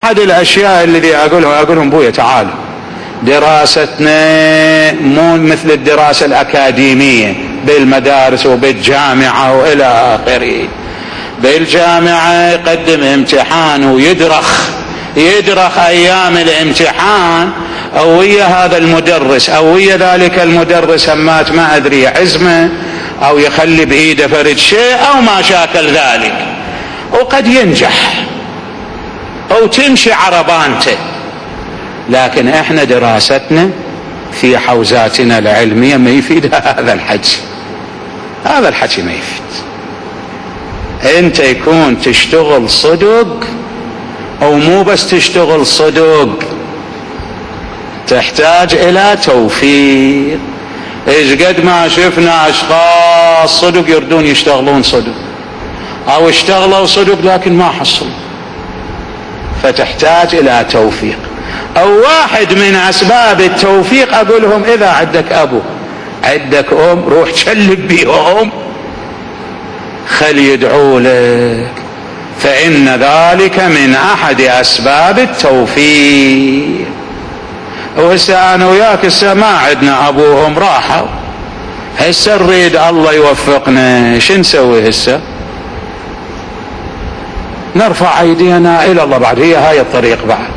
أحد الأشياء اللي أقولهم بويا تعالوا، دراستنا مو مثل الدراسة الأكاديمية بالمدارس وبالجامعة وإلى آخره. بالجامعة يقدم امتحان ويدرخ أيام الامتحان أو ويا هذا المدرس أو ويا ذلك المدرس، همات ما أدري يعزمه أو يخلي بإيده فرد شيء أو ما شاكل ذلك، وقد ينجح أو تمشي عربانته. لكن احنا دراستنا في حوزاتنا العلمية ما يفيد هذا الحكي ما يفيد. انت يكون تشتغل صدق، او مو بس تشتغل صدق، تحتاج الى توفيق. ايش قد ما شفنا اشخاص صدق يردون يشتغلون صدق، او اشتغلوا صدق لكن ما حصلوا، فتحتاج الى توفيق. او واحد من اسباب التوفيق اقولهم، اذا عندك ابو عندك ام، روح شلب بيهم خل يدعوا لك، فان ذلك من احد اسباب التوفيق. وهسه انا وياك هسه ما عندنا ابوهم راحوا، هسه نريد الله يوفقنا، شو نسوي هسه؟ نرفع ايدينا الى الله. بعد هي هاي الطريق، بعد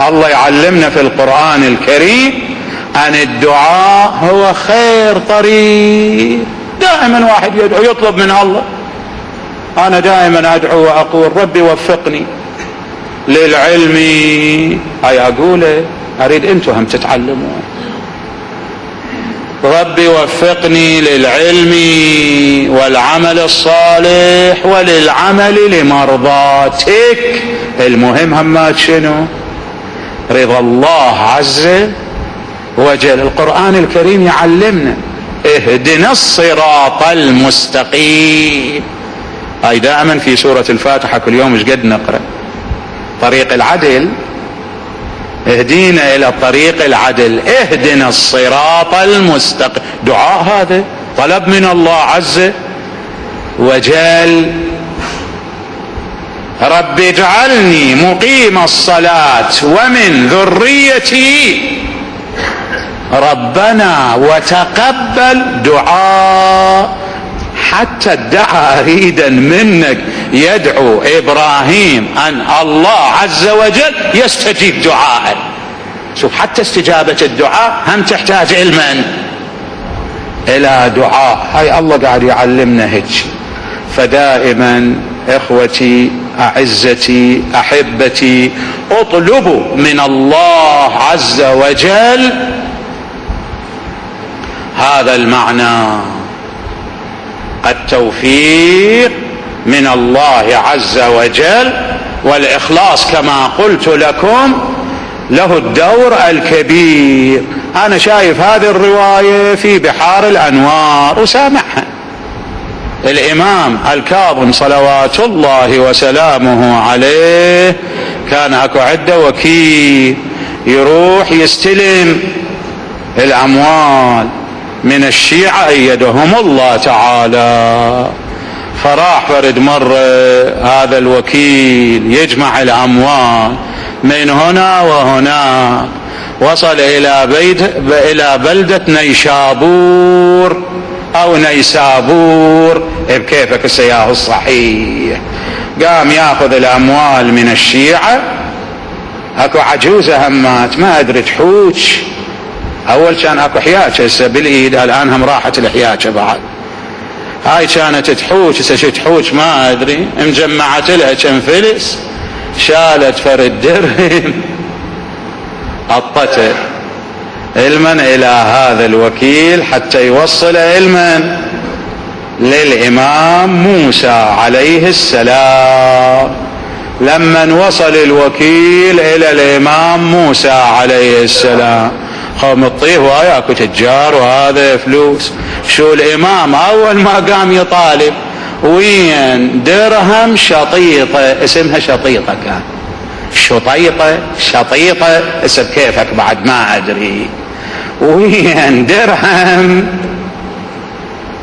الله يعلمنا في القرآن الكريم ان الدعاء هو خير طريق. دائما واحد يدعو يطلب من الله. انا دائما ادعو واقول ربي وفقني للعلم، هاي اقوله، اريد انتم هم تتعلمون. ربي وفقني للعلم والعمل الصالح وللعمل لمرضاتك. المهم همات شنو؟ رضا الله عز وجل. القرآن الكريم يعلمنا اهدنا الصراط المستقيم. هاي دائما في سورة الفاتحة كل يوم ايش قد نقرأ؟ طريق العدل، اهدينا الى طريق العدل، اهدنا الصراط المستقيم. دعاء هذا طلب من الله عز وجل. رب اجعلني مقيم الصلاة ومن ذريتي ربنا وتقبل دعاء. حتى ادعى اريدا منك يدعو ابراهيم ان الله عز وجل يستجيب دعاءه. شوف، حتى استجابة الدعاء هم تحتاج علما الى دعاء. هاي الله قاعد يعلمنا هيك. فدائما اخوتي اعزتي احبتي، اطلبوا من الله عز وجل هذا المعنى، التوفيق من الله عز وجل. والإخلاص كما قلت لكم له الدور الكبير. أنا شايف هذه الرواية في بحار الأنوار وسامعها. الإمام الكاظم صلوات الله وسلامه عليه كان اكو عده وكيل يروح يستلم الأموال من الشيعة أيدهم الله تعالى. فراح فرد مرة هذا الوكيل يجمع الأموال من هنا وهنا، وصل إلى بلدة نيشابور أو نيسابور بكيفك السياق الصحيح. قام ياخذ الأموال من الشيعة. اكو عجوزة همات ما أدري تحوش. اول كان اكو حياكة هسه بالايد، الان هم راحت الحياكة بعد. هاي كانت تحوش، هسه شو تحوش ما ادري. مجمعت لها كم فلس، شالت فرد درهم حطته علما الى هذا الوكيل حتى يوصل علما للامام موسى عليه السلام. لما وصل الوكيل الى الامام موسى عليه السلام، قام الطيه وياكو تجار وهذا فلوس. شو الامام اول ما قام يطالب وين درهم شطيطة، اسمها شطيطة، كان شطيطة اسم كيفك بعد ما ادري. وين درهم؟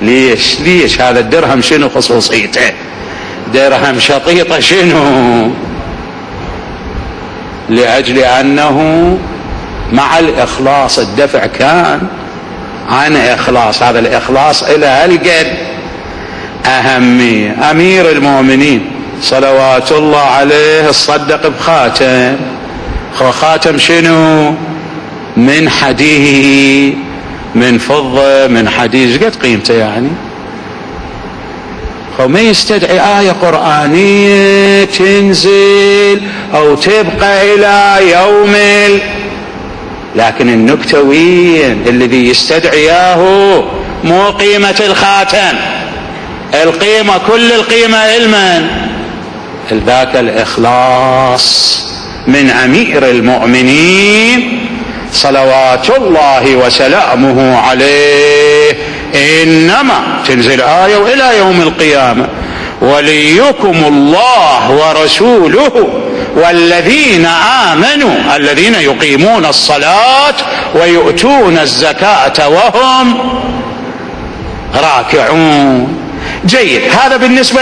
ليش هذا الدرهم شنو خصوصيته؟ درهم شطيطة شنو؟ لأجل أنه مع الإخلاص، الدفع كان عن إخلاص، هذا الإخلاص إلى هالقد أهمية. أمير المؤمنين صلوات الله عليه صدق بخاتم، خاتم شنو؟ من حديد، من فضة، من حديد، قد قيمته يعني. وما يستدعي آية قرآنية تنزل أو تبقى إلى يوم لكن النكتة وين؟ الذي يستدعياه مو قيمة الخاتم، القيمة كل القيمة إلمن؟ ذاك الإخلاص من أمير المؤمنين صلوات الله وسلامه عليه. إنما تنزل آية وإلى يوم القيامة وليكم الله ورسوله والذين آمنوا الذين يقيمون الصلاة ويؤتون الزكاة وهم راكعون. جيد، هذا بالنسبة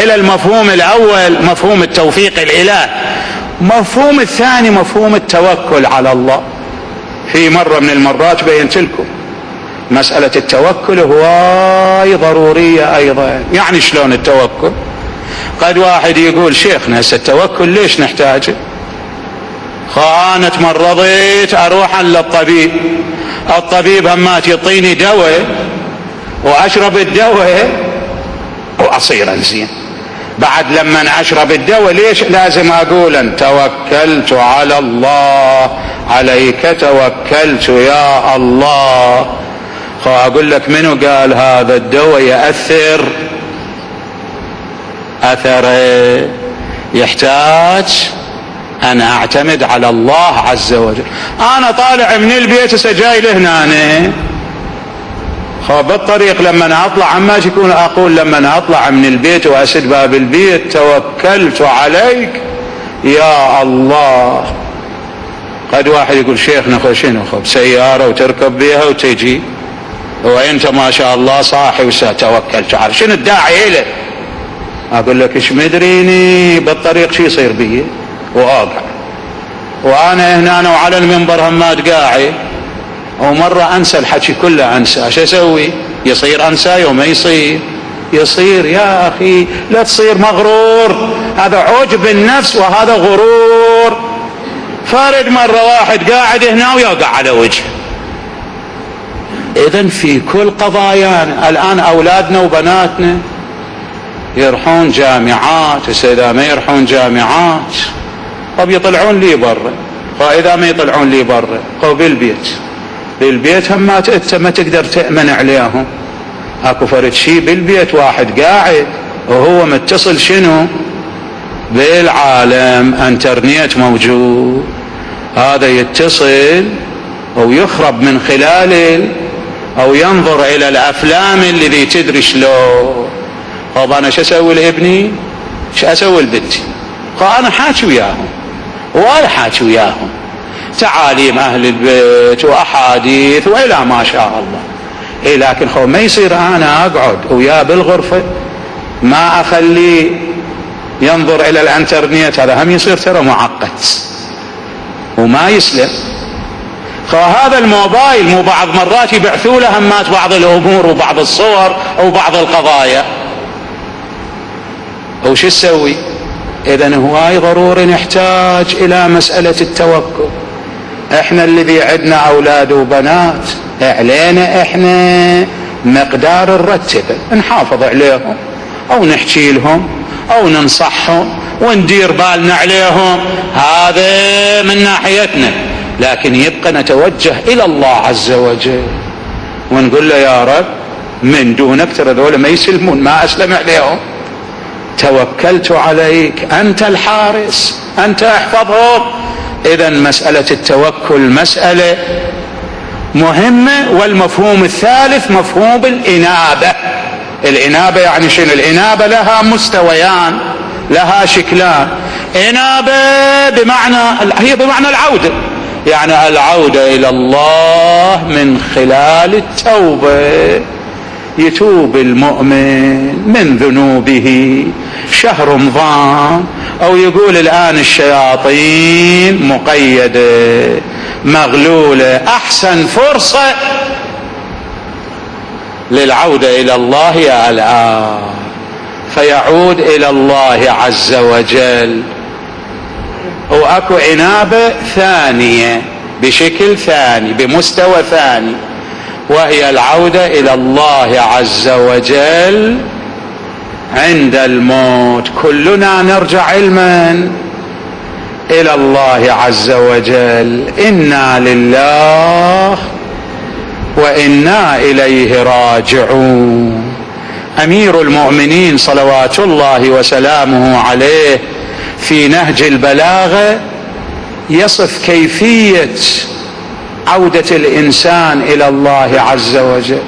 إلى المفهوم الأول، مفهوم التوفيق الإلهي. مفهوم الثاني مفهوم التوكل على الله. في مرة من المرات بينت لكم مسألة التوكل هواي ضرورية أيضا. يعني شلون التوكل؟ قد واحد يقول شيخنا هسه التوكل ليش نحتاجه؟ أنا تمرضت أروح للطبيب، الطبيب همات يعطيني دواء وأشرب الدواء وأصير زين. بعد لما أشرب الدواء ليش لازم أقول أن توكلت على الله، عليك توكلت يا الله؟ أقول لك منو قال هذا الدواء يأثر أثره؟ يحتاج أن أعتمد على الله عز وجل. أنا طالع من البيت سجاي لهنا بالطريق لما أطلع عما يكون أقول لما أطلع من البيت وأسد باب البيت توكلت عليك يا الله. قد واحد يقول شيخنا شنو بسيارة وتركب بيها وتجي وانت ما شاء الله صاحي وستوكلت على شنو الداعي له؟ اقول لك ايش مدريني بالطريق شي يصير بي واقع، وانا هنا أنا وعلى المنبر همات قاعد ومرة انسى الحكي كله، انسى شو اسوي؟ يصير انسى يوم ما يصير يا اخي لا تصير مغرور، هذا عجب النفس وهذا غرور. فارد مرة واحد قاعد هنا ويقع على وجهه. إذن في كل قضايانا الآن أولادنا وبناتنا يروحون جامعات، إذا ما يروحون جامعات طب يطلعون لي برا، فإذا ما يطلعون لي برا بالبيت هم ما تقدر تأمن عليهم. اكو فرد شي بالبيت واحد قاعد وهو متصل شنو بالعالم، انترنت موجود، هذا يتصل او يخرب من خلال او ينظر الى الافلام الذي تدري شلون. طب انا شو اسوي لابني؟ شو اسوي لبنتي؟ انا حاكي وياهم ولا حاكي وياهم تعاليم اهل البيت واحاديث والى ما شاء الله. لكن ما يصير انا اقعد وياه بالغرفة ما اخليه ينظر الى الانترنت، هذا هم يصير ترى معقد وما يسلم. هذا الموبايل مو بعض مرات يبعثوا له همات بعض الامور وبعض الصور او بعض القضايا، او شو تسوي؟ اذن هواي ضروري نحتاج الى مسألة التوكل. احنا الذي عندنا اولاد وبنات علينا احنا مقدار نرتبه، نحافظ عليهم او نحكي لهم او ننصحهم وندير بالنا عليهم، هذا من ناحيتنا. لكن يبقى نتوجه الى الله عز وجل ونقول له يا رب من دونك ترى ذولا ما يسلمون، ما اسلم عليهم، توكلت عليك، انت الحارس، انت احفظهم. اذا مسألة التوكل مسألة مهمة. والمفهوم الثالث مفهوم الإنابة. الإنابة يعني شنو؟ الإنابة لها مستويان، لها شكلان. إنابة هي بمعنى العودة، يعني العودة إلى الله من خلال التوبة. يتوب المؤمن من ذنوبه شهر رمضان، أو يقول الآن الشياطين مقيدة مغلولة، أحسن فرصة للعودة إلى الله الآن، فيعود إلى الله عز وجل. وأكو عنابة ثانية بشكل ثاني بمستوى ثاني، وهي العودة إلى الله عز وجل عند الموت. كلنا نرجع علما إلى الله عز وجل، إنا لله وإنا إليه راجعون. أمير المؤمنين صلوات الله وسلامه عليه في نهج البلاغة يصف كيفية عودة الإنسان إلى الله عز وجل.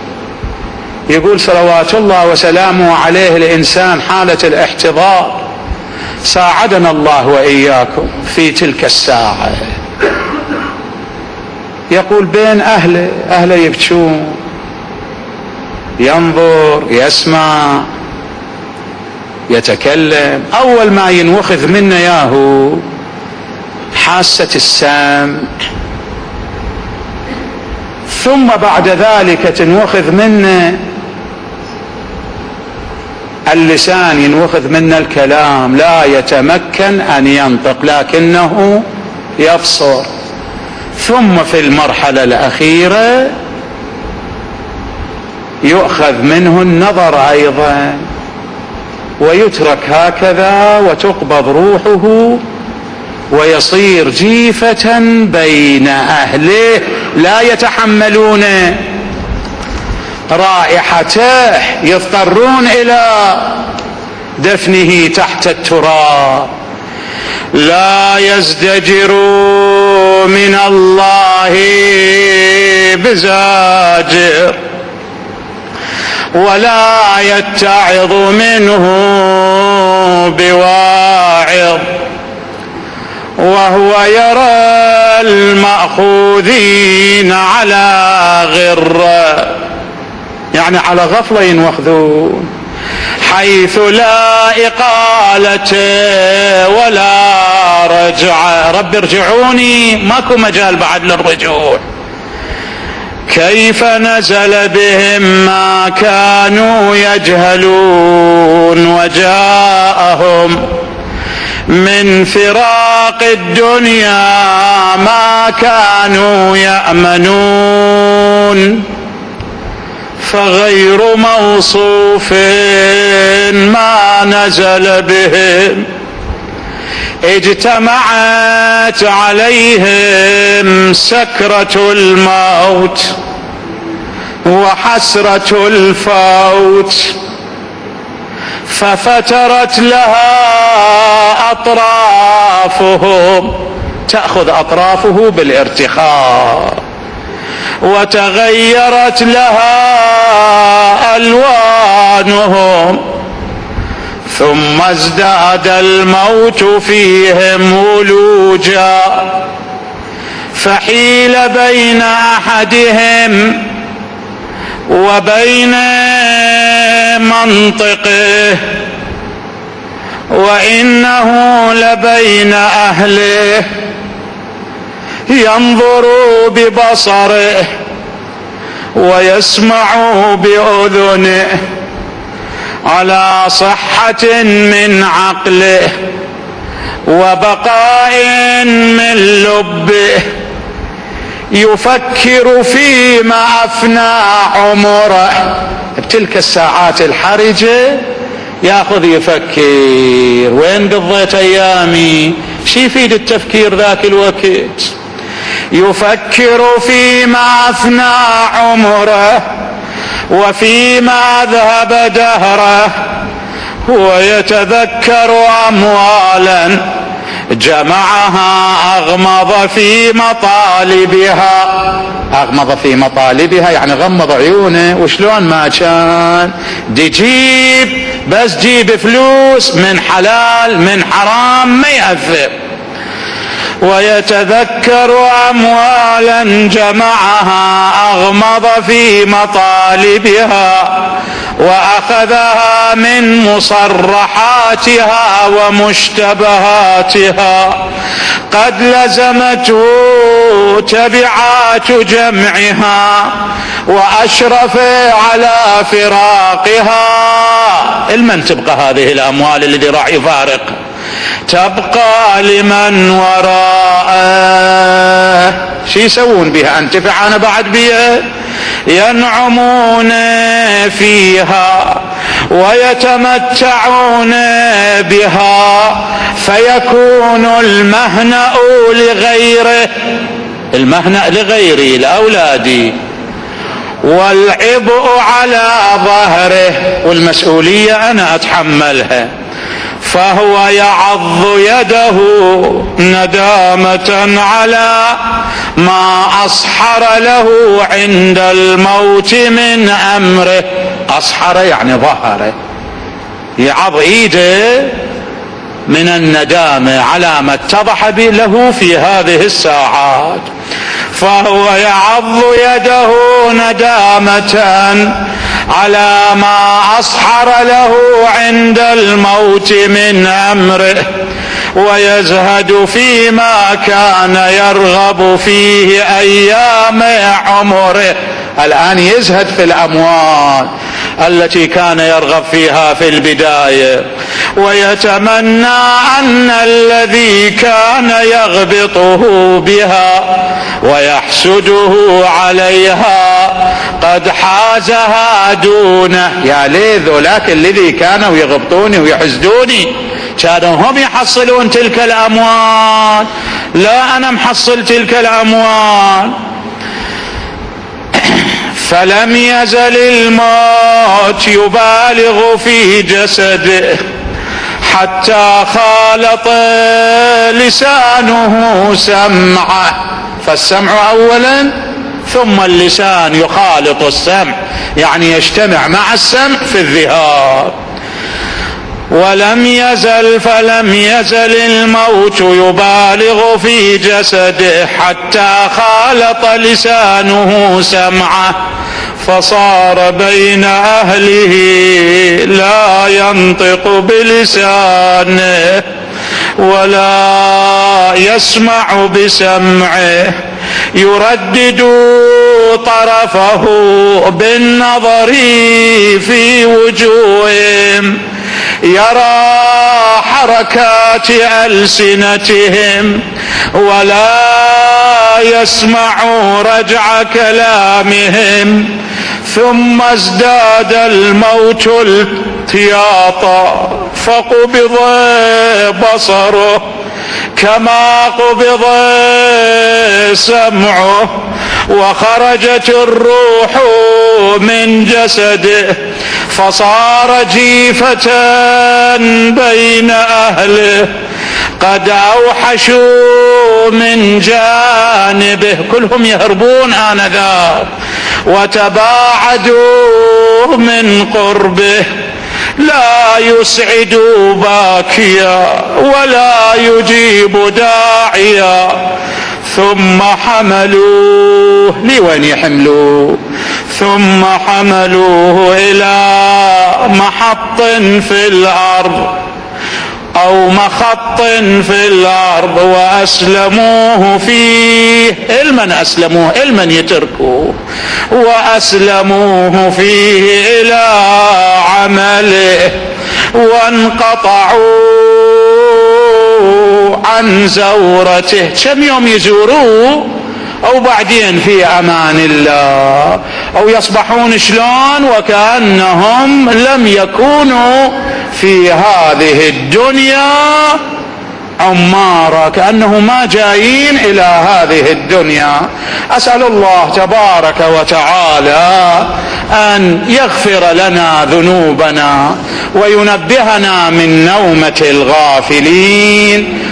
يقول صلوات الله وسلامه عليه: الإنسان حالة الاحتضار، ساعدنا الله وإياكم في تلك الساعة. يقول بين أهله يبكون، ينظر، يسمع، يتكلم. أول ما ينوخذ منا ياهو حاسة السمع، ثم بعد ذلك تنوخذ منا اللسان، ينوخذ منا الكلام، لا يتمكن أن ينطق لكنه يبصر. ثم في المرحلة الأخيرة يؤخذ منه النظر أيضا، ويترك هكذا وتقبض روحه ويصير جيفة بين أهله لا يتحملون رائحته، يضطرون إلى دفنه تحت التراب. لا يزدجر من الله بزاجر ولا يتعظ منه بواعظ، وهو يرى المأخوذين على غرة، يعني على غفلة ينوخذون، حيث لا إقالة ولا رجعة. رب ارجعوني، ماكو مجال بعد للرجوع. كيف نزل بهم ما كانوا يجهلون، وجاءهم من فراق الدنيا ما كانوا يأمنون، فغير موصوف ما نزل بهم، اجتمعت عليهم سكرة الموت وحسرة الفوت، ففترت لها أطرافهم، تأخذ أطرافه بالارتخاء، وتغيرت لها ألوانهم، ثم ازداد الموت فيهم ولوجا، فحيل بين أحدهم وبين منطقه، وإنه لبين أهله، ينظر ببصره ويسمع بأذنه، على صحة من عقله وبقاء من لبه، يفكر فيما أفنى عمره. بتلك الساعات الحرجة ياخذ يفكر، وين قضيت أيامي، شي يفيد التفكير ذاك الوقت. يفكر فيما أفنى عمره وفيما ذهب دهره، ويتذكر أموالا جمعها أغمض في مطالبها. أغمض في مطالبها يعني غمض عيونه، وشلون ما كان دي جيب، بس جيب فلوس من حلال من حرام ما يأثر. ويتذكر أموالا جمعها أغمض في مطالبها وأخذها من مصرحاتها ومشتبهاتها قد لزمته تبعات جمعها وأشرف على فراقها. لمن تبقى هذه الأموال الذي راح يفارق؟ تبقى لمن وراءه. شو يسوون بها؟ انتفع أنا بعد بها؟ ينعمون فيها ويتمتعون بها فيكون المهنأ لغيره، المهنأ لغيري لأولادي، والعبء على ظهره، والمسؤولية أنا أتحملها. فهو يعض يده ندامة على ما أصحر له عند الموت من أمره. أصحر يعني ظهره، يعض ايده من الندامة على ما اتضح له في هذه الساعات. فهو يعض يده ندامة على ما أصحر له عند الموت من أمره ويزهد فيما كان يرغب فيه أيام عمره. الآن يزهد في الأموال التي كان يرغب فيها في البداية، ويتمنى أن الذي كان يغبطه بها ويحسده عليها قد حازها دونه. يا ليه ذولاك الذي كانوا يغبطوني ويحسدوني كانوا هم يحصلون تلك الأموال، لا أنا محصل تلك الأموال. فلم يزل الموت يبالغ في جسده حتى خالط لسانه سمعه. فالسمع أولا ثم اللسان يخالط السمع، يعني يجتمع مع السمع في الذهاب. فلم يزل الموت يبالغ في جسده حتى خالط لسانه سمعه، فصار بين أهله لا ينطق بلسانه ولا يسمع بسمعه، يردد طرفه بالنظر في وجوههم، يرى حركات ألسنتهم ولا يسمع رجع كلامهم. ثم ازداد الموت التياطا فقبض بصره كما قبض سمعه، وخرجت الروح من جسده فصار جيفة بين أهله قد أوحشوا من جانبه، كلهم يهربون آنذاك وتباعدوا من قربه، لا يسعد باكيا ولا يجيب داعيا. ثم حملوه، لوين يحملوه؟ ثم حملوه إلى محط في الأرض أو مخط في الأرض وأسلموه فيه. المن أسلموه؟ المن يتركوه؟ وأسلموه فيه إلى عمله وانقطعوا عن زورته. كم يوم يزوروه أو بعدين في أمان الله، أو يصبحون شلون وكأنهم لم يكونوا في هذه الدنيا عمارة، كأنه ما جايين إلى هذه الدنيا. أسأل الله تبارك وتعالى أن يغفر لنا ذنوبنا وينبهنا من نومة الغافلين.